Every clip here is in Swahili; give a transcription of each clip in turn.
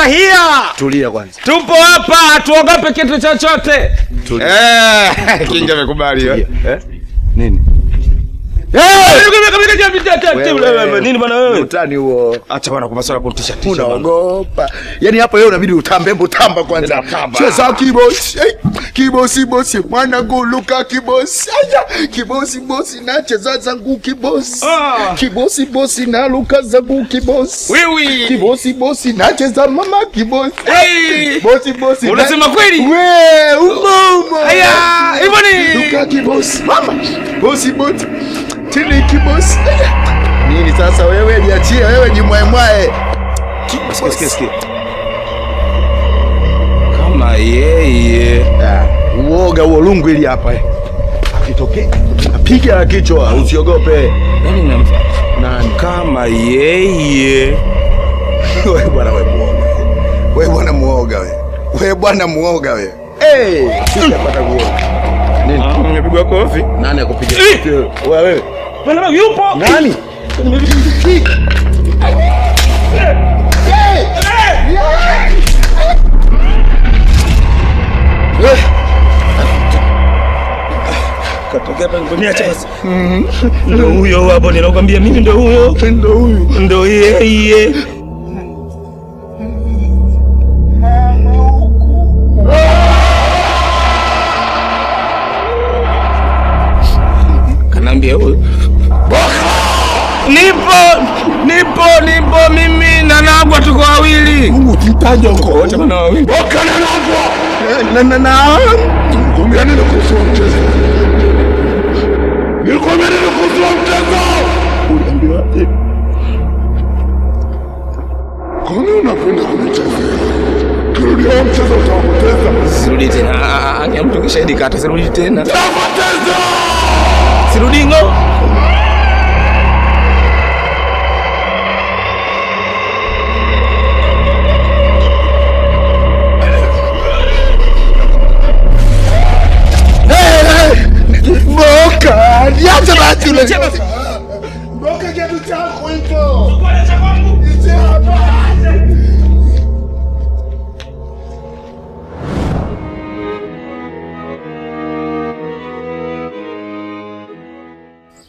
are here. Tulia kwanza. Tupo hapa, tuogope kitu chochote. Kinga amekubali wewe. Nini? Nini bwana wewe? Utani huo. Acha bwana kwa masuala kutisha tisha. Unaogopa. Yaani hapa wewe unabidi utambe mbotamba kwanza. Cheza kibosi. Kibosi bosi mwana guluka kibosi. Aya, kibosi bosi na cheza zangu kibosi. Kibosi bosi na luka zangu kibosi. Wewe. Kibosi bosi na cheza mama kibosi. Bosi bosi. Unasema kweli? Wewe, umo. Aya, hivyo ni. Luka kibosi. Mama. Bosi bosi. Tini kibosi. Nini sasa wewe niachie wewe jimwaemwae. Sikia. Kama yeye. Uoga huo lungu ili hapa. Akitokea apiga la kichwa usiogope. Nani kama yeye. Wewe bwana wewe muoga. Wewe bwana muoga wewe. Wewe bwana muoga wewe. Sijapata kuoga. Nini? Umepigwa kofi? Nani akupiga kofi wewe? Wewe. Bwana yupo. Nani? Katokea hapa niache basi. Ndio huyo hapo ninakwambia mimi ndio huyo. Ndio huyo. Ndio yeye. Kanambia huyo. Nipo mimi na Nagwa tuko wawili. Mungu titaja huko. Wote bana wawili. Boka na Nagwa. Na. Nikwambia nini kuhusu mchezo? Nikwambia nini kuhusu mchezo? Uliambiwa aje? Kwa nini unapenda kunichezea? Kirudia mchezo utapoteza. Sirudi tena. Ni mtu kishahidi kata sirudi tena. Utapoteza. Sirudi ngo. Boka, niache basi ule. Boka kitu chako hicho. Kwa cha kwangu.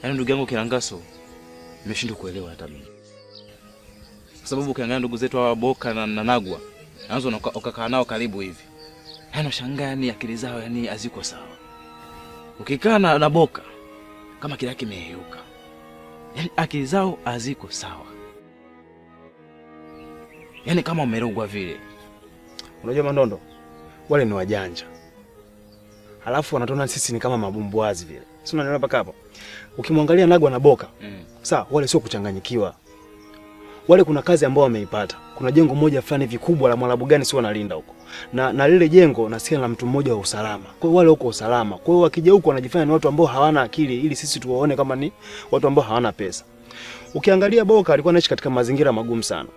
Yaani ndugu yangu Kilangaso, nimeshindwa kuelewa hata mimi. Kwa sababu ukiangalia ndugu zetu hawa Boka na Nagwa, anzo ukakaa nao karibu hivi. Yaani unashangaa ni akili zao yani haziko sawa. Ukikaa na Boka kama kila yake imeyeyuka. Yaani akili zao haziko sawa. Yaani kama umerogwa vile. Unajua Mandondo, wale ni wajanja. Halafu wanatona sisi ni kama mabumbuazi vile. Si unanielewa mpaka hapo? Ukimwangalia Nagwa na Boka, sawa, wale sio kuchanganyikiwa. Wale kuna kazi ambao wameipata. Kuna jengo moja fulani vikubwa la Mwarabu gani sio analinda huko. Na lile jengo nasikia na mtu mmoja wa usalama. Kwa hiyo wale huko usalama. Kwa hiyo wakija huko wanajifanya ni watu ambao hawana akili ili sisi tuwaone kama ni watu ambao hawana pesa. Ukiangalia Boka alikuwa anaishi katika mazingira magumu sana.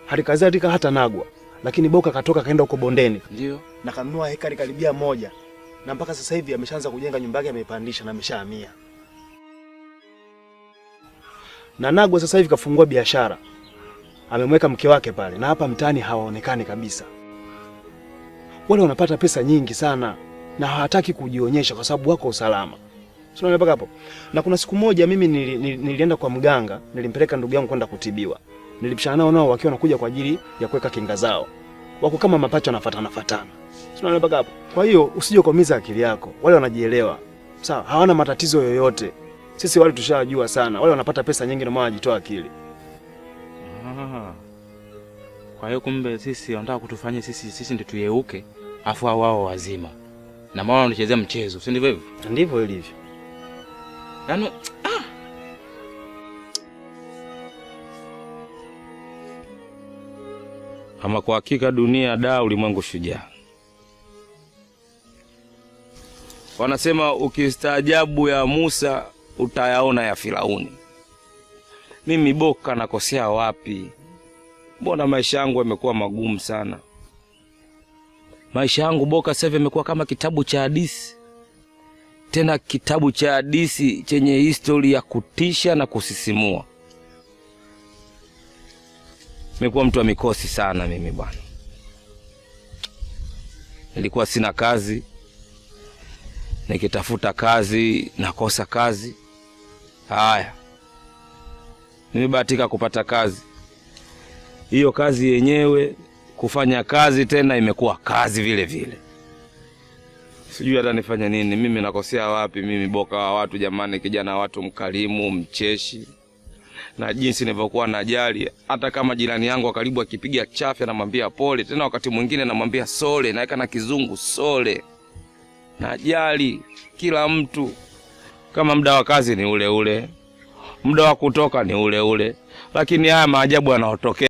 Halikadhalika hata Nagwa. Lakini Boka katoka kaenda huko bondeni. Ndio. Na kanunua hekari karibia 1. Na mpaka sasa hivi ameshaanza kujenga nyumba yake, ameipandisha na ameshahamia. Na Nagwa sasa hivi kafungua biashara. Amemweka mke wake pale na hapa mtaani hawaonekani kabisa. Wale wanapata pesa nyingi sana na hawataki kujionyesha kwa sababu wako usalama. Sio unapaka hapo. Na kuna siku moja mimi nilienda kwa mganga, nilimpeleka ndugu yangu kwenda kutibiwa. Nilipishana nao wakiwa wanakuja kwa ajili ya kuweka kinga zao. Wako kama mapacha wanafatana. Sio unapaka hapo. Kwa hiyo usije kuumiza akili yako. Wale wanajielewa. Sawa, hawana matatizo yoyote. Sisi wale tushajua sana. Wale wanapata pesa nyingi na maana wanajitoa akili. Kwa hiyo kumbe sisi wanataka kutufanya sisi ndio tuyeuke afu wao wazima. Na maana wanachezea mchezo, si ndivyo hivyo? Ndivyo ilivyo. Yaani Ama kwa hakika dunia da ulimwengu shujaa. Wanasema ukistaajabu ya Musa utayaona ya Firauni. Mimi Boka nakosea wapi? Mbona maisha yangu yamekuwa magumu sana? Maisha yangu Boka sasa yamekuwa kama kitabu cha hadithi. Tena kitabu cha hadithi chenye historia ya kutisha na kusisimua. Nimekuwa mtu wa mikosi sana mimi bwana. nilikuwa sina kazi, nikitafuta kazi nakosa kazi. Haya, nimebahatika kupata kazi. Hiyo kazi yenyewe, kufanya kazi tena imekuwa kazi vile vile. Sijui hata nifanye nini. Mimi nakosea wapi? Mimi boka wa watu jamani, kijana watu mkarimu, mcheshi. Na jinsi nilivyokuwa najali, hata kama jirani yangu wa karibu akipiga chafya namwambia pole, tena wakati mwingine namwambia sole, naweka na kizungu sole. Najali kila mtu. Kama muda wa kazi ni ule ule, muda wa kutoka ni ule ule, lakini haya maajabu yanayotokea